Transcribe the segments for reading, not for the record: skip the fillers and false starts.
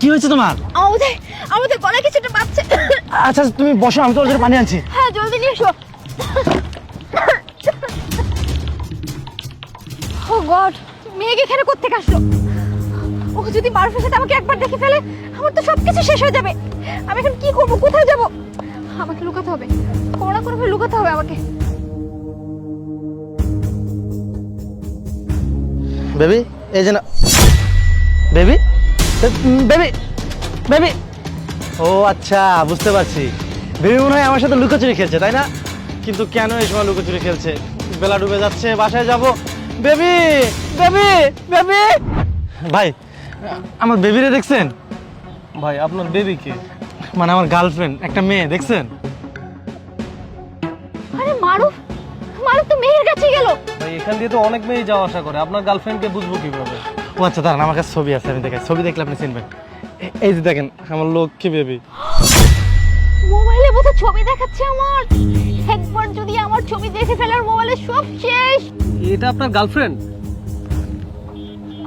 কি হয়েছে তোমার? আমাদের আমাদের গলায় কিছু একটা বাজছে। আচ্ছা তুমি বসো, আমি তোমার জন্য পানি আনছি। হ্যাঁ জলদি নিয়ে এসো। ও গড, মেঘ এখানে কোত্থেকে আসলো? ও যদি মারুফের সাথে আমাকে একবার দেখে ফেলে, আমার তো সবকিছু শেষ হয়ে যাবে। আমি এখন কি করব, কোথায় যাব? আমাকে লুকাতে হবে, কোনো না কোনোভাবে লুকাতে হবে আমাকে। বেবি এই যে না, বেবি বেবি বেবি। ও আচ্ছা, বুঝতে পারছি। বেবি মনে হয় আমার সাথে লুকোচুরি খেলছে, তাই না? কিন্তু কেন এই সময় লুকোচুরি খেলছে? বেলা ডুবে যাচ্ছে, বাসায় যাব। Baby baby baby. ভাই, আমার বেবিরে দেখছেন? ভাই আপনার বেবি কে? মানে আমার গার্লফ্রেন্ড, একটা মেয়ে, দেখছেন? আরে মারুফ, মারুফ তো মেহের কাছে গেল। ভাই এখান দিয়ে তো অনেক মেয়ে যাওয়া আসা করে, আপনার গার্লফ্রেন্ডকে বুঝবো কিভাবে? ও আচ্ছা, দাঁড়ান, আমার কাছে ছবি আছে, আমি দেখাই। ছবি দেখলে আপনি চিনবেন। এই যে দেখেন, আমার লক্ষ্মী বেবি। মোবাইলে বোধহয় ছবি দেখাচ্ছে আমার। একবার যদি আমার ছবি দেখে ফেলে, আর মোবাইলে সব শেষ। এটা আপনার গার্লফ্রেন্ড?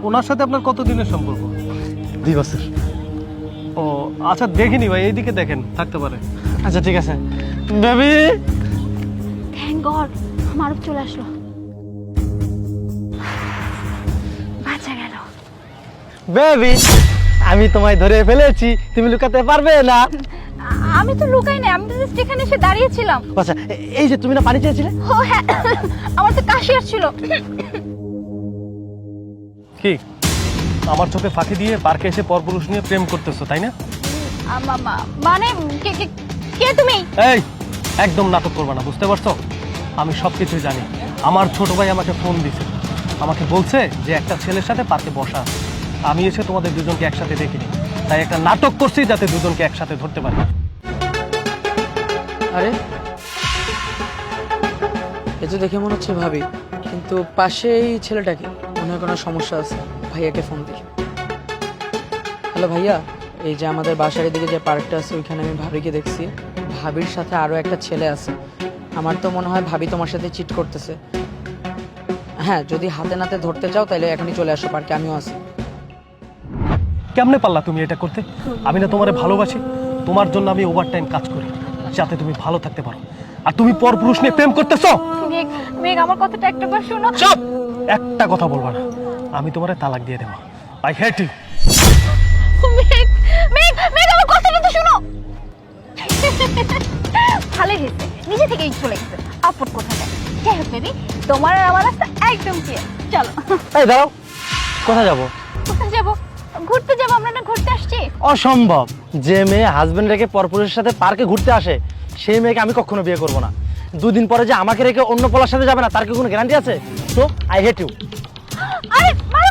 ওনার সাথে আপনার কতদিনের সম্পর্ক? 2 বছর। ও আচ্ছা, দেখিনি ভাই, এইদিকে দেখেন, থাকতে পারে। আচ্ছা ঠিক আছে। বেবি থ্যাংক গড, মারুফ চলে আসলো। বাঁচা গেল। বেবি, আমি তোমায় ধরে ফেলেছি, তুমি লুকাতে পারবে না। আমি তো লুকাই নাই, আমি তো জাস্ট এখানে এসে দাঁড়িয়েছিলাম। আচ্ছা, এই যে তুমি না পানি চেয়েছিলে? ও হ্যাঁ, আমার তো কাশি আসছিল। কি আমার চোখে ফাঁকি দিয়ে পার্কে এসে পরপুরুষ নিয়ে প্রেম করতেছো, তাই না? মানে কে কে কে তুমি? এই একদম নাটক করবে না, বুঝতে পারছো? আমি সব কিছুই জানি। আমার ছোট ভাই আমাকে ফোন দিছে, আমাকে বলছে যে একটা ছেলের সাথে পার্কে বসা আছে। আমি এসে তোমাদের দুজনকে একসাথে দেখিনি, তাই একটা নাটক করছি যাতে দুজনকে একসাথে ধরতে পারি। আরে এ তো দেখে মনে হচ্ছে ভাবি, কিন্তু পাশে এই ছেলেটাকে মনে হয় কোনো সমস্যা আছে। ভাইয়াকে ফোন দিই। হ্যালো ভাইয়া, এই যে আমাদের বাসার এদিকে যে পার্কটা আছে ওইখানে আমি ভাবিকে দেখছি। ভাবির সাথে আরও একটা ছেলে আছে। আমার তো মনে হয় ভাবি তোমার সাথে চিট করতেছে। হ্যাঁ, যদি হাতে নাতে ধরতে চাও তাহলে এখনই চলে আসো পার্কে, আমিও আছি। কেমনে পারলা তুমি এটা করতে? আমি না তোমারে ভালোবাসি, তোমার জন্য আমি ওভারটাইম কাজ করি যাতে তুমি ভালো থাকতে পারো, আর তুমি পরপুরুষ নিয়ে প্রেম করতেছো। মেঘ, মেঘ আমার কথাটা একটাবার শোনো। চুপ! একটা কথা বলবা না, আমি তোমারে তালাক দিয়ে দেবো। I hate you. Megh, Megh, মেঘ আমার কথাটা তো শোনো। ভালো হয়েছে, নিজে থেকেই চলে গেছে। আপদ কোথায় যায়? যাই হোক বেবি, তোমার আর আমার রাস্তা একদম ক্লিয়ার। চলো। এই দাঁড়াও, কোথায় যাব? কোথায় যাবো? ঘুরতে যাবো। আমরা না ঘুরতে আসছি। অসম্ভব। যে মেয়ে হাজবেন্ড রেখে পরপুরুষের সাথে পার্কে ঘুরতে আসে, সেই মেয়েকে আমি কখনো বিয়ে করব না। 2 দিন পরে যে আমাকে রেখে অন্য পোলার সাথে যাবে না, তার কি কোনো গ্যারান্টি আছে? তো আই হেট ইউ। আরে মারো,